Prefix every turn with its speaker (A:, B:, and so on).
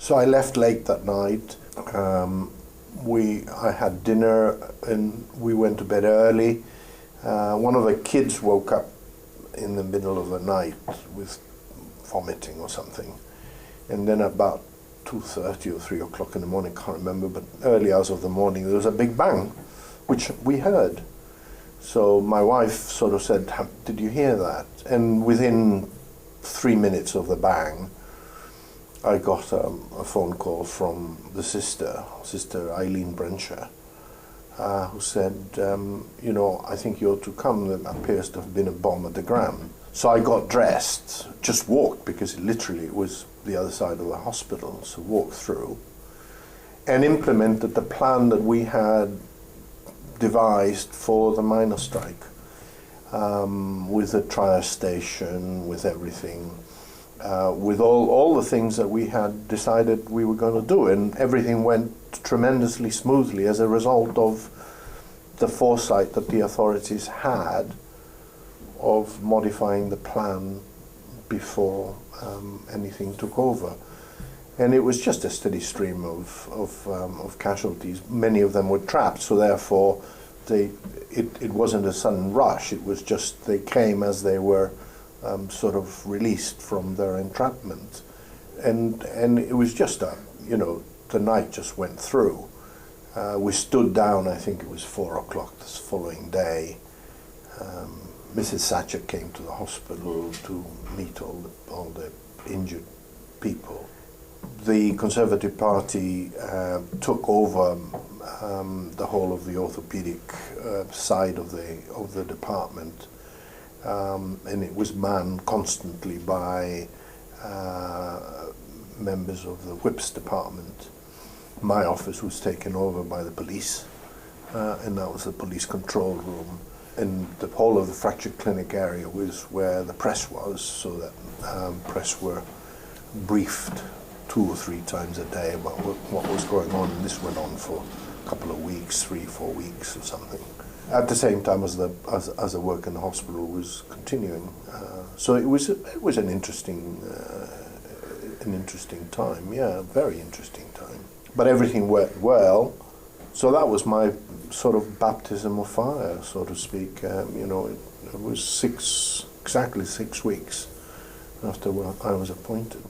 A: So I left late that night. I had dinner and we went to bed early. One of the kids woke up in the middle of the night with vomiting or something. And then about 2:30 or 3 o'clock in the morning, can't remember, but early hours of the morning, there was a big bang, which we heard. So my wife sort of said, "Did you hear that?" And within 3 minutes of the bang, I got a phone call from the Sister Eileen Brencher, who said, "I think you ought to come. There appears to have been a bomb at the Gram." So I got dressed, just walked, because it was the other side of the hospital, so walked through, and implemented the plan that we had devised for the miners' strike, with the trial station, with everything. With all the things that we had decided we were going to do, and everything went tremendously smoothly as a result of the foresight that the authorities had of modifying the plan before anything took over. And it was just a steady stream of casualties. Many of them were trapped, so therefore it wasn't a sudden rush. It was just they came as they were sort of released from their entrapment, and it was just the night just went through. We stood down. I think it was 4 o'clock this following day. Mrs. Thatcher came to the hospital to meet all the injured people. The Conservative Party took over the whole of the orthopedic side of the department. And it was manned constantly by members of the Whips department. My office was taken over by the police, and that was the police control room. And the whole of the fracture clinic area was where the press was, so that press were briefed 2 or 3 times a day about what was going on. And this went on for a couple of weeks, 3-4 weeks or something, at the same time as the work in the hospital was continuing. So it was an interesting time. Yeah, very interesting time. But everything went well. So that was my sort of baptism of fire, so to speak. It was exactly 6 weeks after I was appointed.